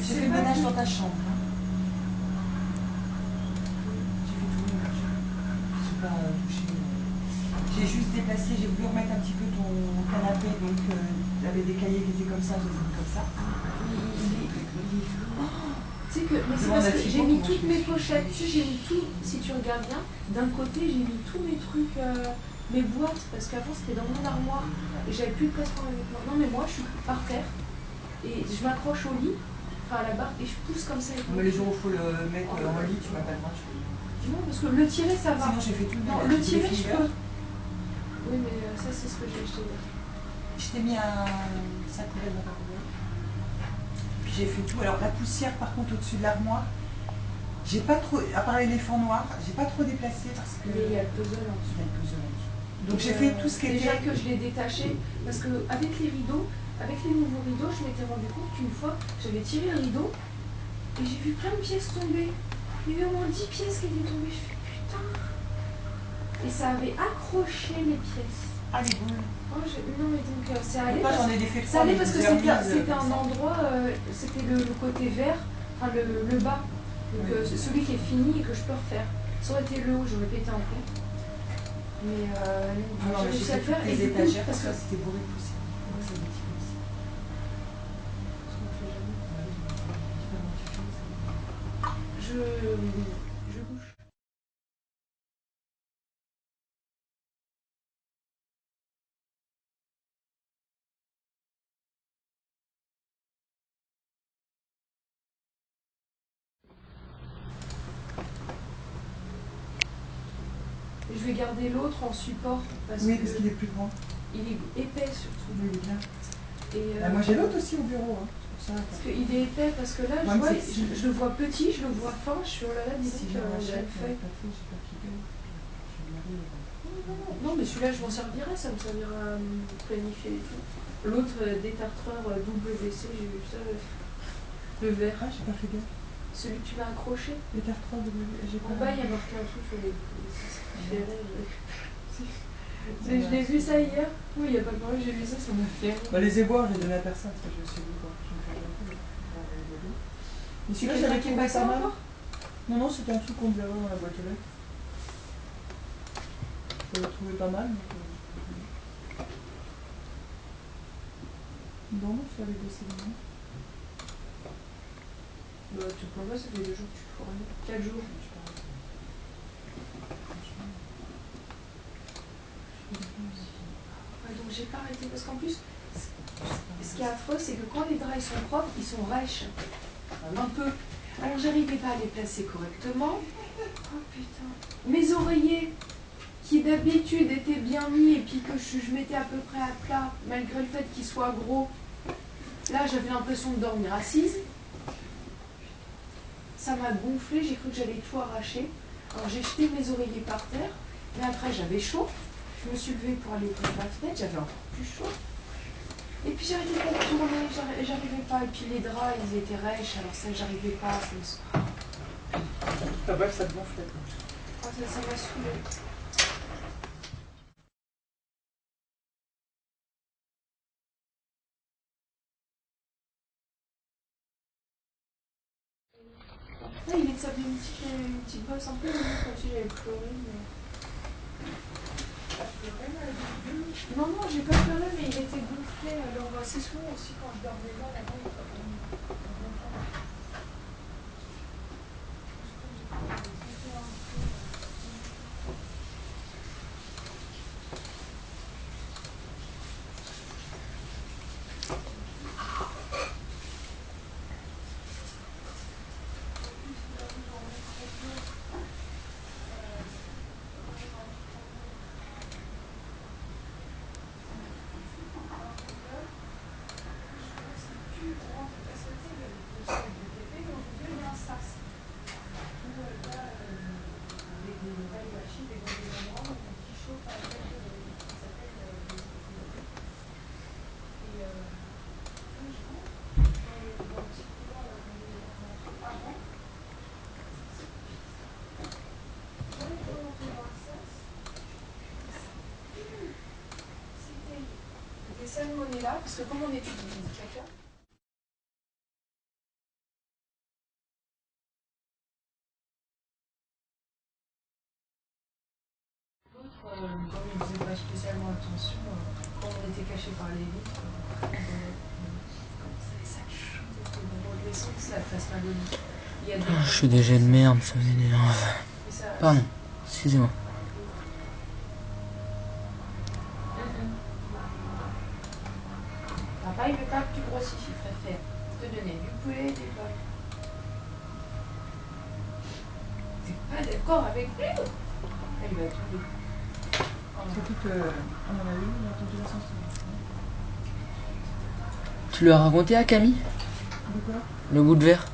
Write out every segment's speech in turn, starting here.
J'ai fait le ménage dans ta chambre. Hein. J'ai fait tout le ménage. Je n'ai pas touché. J'ai juste déplacé, j'ai voulu remettre un petit peu ton canapé, donc il y avait des cahiers qui étaient comme ça, je les ai mis comme ça. Tu sais que, mais c'est parce que j'ai mis toutes mes pochettes, tu sais, j'ai mis tout, si tu regardes bien, d'un côté j'ai mis tous mes trucs, mes boîtes, parce qu'avant c'était dans mon armoire, et j'avais plus de place pour mes vêtements. Non mais moi je suis par terre, et je m'accroche au lit, enfin à la barre, et je pousse comme ça. Mais les jours où il faut le mettre en lit, tu m'appelleras, je fais. Non, parce que le tirer ça va. Sinon j'ai fait tout le ménage. Non, le tirer je peux. Oui mais ça c'est ce que j'ai acheté. Je t'ai mis un sac poubelle dans ta poubelle. Puis j'ai fait tout. Alors la poussière par contre au-dessus de l'armoire, j'ai pas trop, à part l'éléphant noir, j'ai pas trop déplacé parce que. Mais il y a le puzzle en dessous. Il y a le puzzle en dessous. Donc j'ai fait tout ce qui était. Déjà que je l'ai détaché, parce que avec les rideaux, avec les nouveaux rideaux, je m'étais rendu compte qu'une fois, j'avais tiré le rideau et j'ai vu plein de pièces tomber. Il y avait au moins 10 pièces qui étaient tombées. Je fais putain. Et ça avait accroché les pièces. Ah les boules. Oh, non mais donc c'est allé. J'en ai défait Ça allait parce que c'était un endroit, c'était le côté vert, enfin le bas. Donc oui. Celui qui est fini et que je peux refaire. Ça aurait été le haut, j'aurais pété un plomb. Mais non, j'ai réussi à le faire et les étagères parce que c'était bourré de poussière. Donc ça détire aussi. Je bouge. Je vais garder l'autre en support. Parce qu'il est plus grand. Il est épais surtout. Oui, il est bien. Et moi j'ai l'autre aussi au bureau. Hein. Parce qu'il est épais, parce que là, je, vois, je le vois petit, je le vois fin, je suis oh là là, dis si donc, non, mais celui-là, je m'en servirai, ça me servira à planifier et tout. L'autre, détartreur WC, j'ai vu ça, le vert. Ah, j'ai pas fait gaffe. Celui que tu m'as accroché. Détartreur WC, en bas, il y a marqué un truc sur les. Je l'ai vu ça hier. Oui, il n'y a pas de problème, j'ai vu ça, ça m'a fait. Les éboueurs, je les donne à personne parce que je suis libre. Je vais me faire mais celui-là, j'avais trouvé pas mal. Non, c'était un truc qu'on devait avoir dans la boîte aux lettres. Je l'avais trouvé pas mal. Bon, ça allait bosser bien. Bah, tu prends pas, ça fait 2 jours que tu fous rien. 4 jours. Donc j'ai pas arrêté parce qu'en plus, ce qui est affreux, c'est que quand les draps sont propres, ils sont rêches. Un peu. Alors j'arrivais pas à les placer correctement. Oh putain. Mes oreillers, qui d'habitude étaient bien mis et puis que je mettais à peu près à plat, malgré le fait qu'ils soient gros. Là, j'avais l'impression de dormir assise. Ça m'a gonflé, j'ai cru que j'allais tout arracher. Alors j'ai jeté mes oreillers par terre, mais après j'avais chaud. Je me suis levée pour aller ouvrir la fenêtre, j'avais encore plus chaud. Et puis j'arrivais pas à tourner, j'arrivais pas. Et puis les draps, ils étaient rêches, alors ça, j'arrivais pas. Ah bref, ça te gonflait. Ah, ça m'a saoulé. Là, il est de s'appeler une petite bosse un peu, comme si j'avais pleuré. Mais... Non, j'ai pas pleuré, mais il était gonflé. Alors, c'est souvent aussi quand je dormais là, cette monnaie-là, parce que comme on étudie comme ils faisaient pas spécialement attention, quand on était caché par les vitres, comme ça chaud, sans que ça fasse mal au lit. Je suis déjà de merde, ça m'énerve. Pardon, excusez-moi. Papa, il veut pas que tu grossisses, il préfère te donner du poulet et des pâtes. T'es pas d'accord avec lui? Il va tomber. Surtout que, à mon avis, il a entendu l'ascenseur. Tu lui as raconté à Camille De quoi? le bout de verre?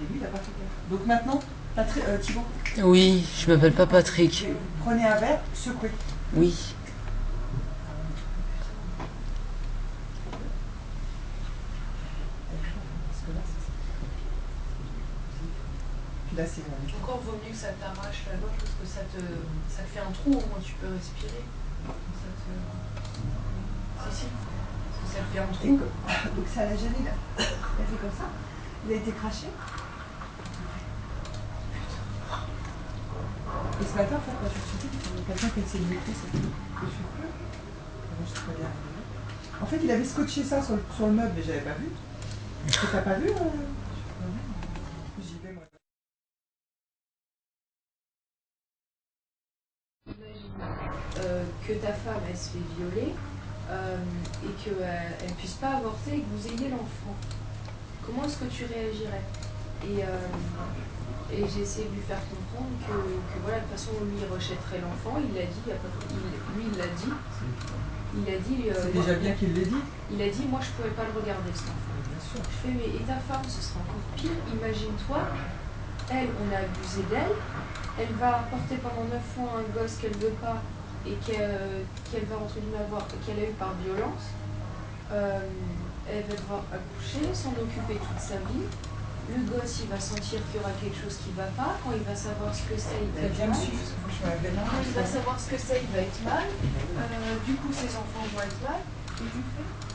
Et lui, il a pas fait gaffe. Donc maintenant, Thibaut, Oui, je m'appelle pas Patrick. prenez un verre, secouez. Oui. Puis là, c'est Encore vaut mieux que ça t'arrache la gorge parce que ça te fait un trou, au moins tu peux respirer. Ça te... Si. Parce que ça te fait un trou. Donc ça l'a gêné là. Il a fait comme ça. Il a été craché. Et ce matin, en fait, moi, je me suis dit qu'il y a quelqu'un qui a essayé de m'écrire cette nuit. Je suis plus. Moi, je suis pas bien arrivée. En fait, il avait scotché ça sur le meuble, mais j'avais pas vu. T'as pas vu J'y vais, moi. Que ta femme elle se fait violer et qu'elle ne puisse pas avorter et que vous ayez l'enfant. Comment est-ce que tu réagirais? Et j'ai essayé de lui faire comprendre que voilà, de toute façon, lui, il rejetterait l'enfant. Il l'a dit, lui, il l'a dit. Il a dit. C'est déjà bien qu'il l'ait dit. Il a dit, moi, je ne pouvais pas le regarder, cet enfant. Bien sûr. Je fais, mais et ta femme, ce sera encore pire. Imagine-toi, elle, on a abusé d'elle. Elle va porter pendant 9 mois un gosse qu'elle ne veut pas et qu'elle va, entre guillemets, avoir, qu'elle a eu par violence. Elle va devoir accoucher, s'en occuper toute sa vie. Le gosse, il va sentir qu'il y aura quelque chose qui ne va pas. Quand il va savoir ce que c'est, il va être mal. Quand il va savoir ce que c'est, il va être mal. Du coup, ses enfants vont être mal. Et tu fais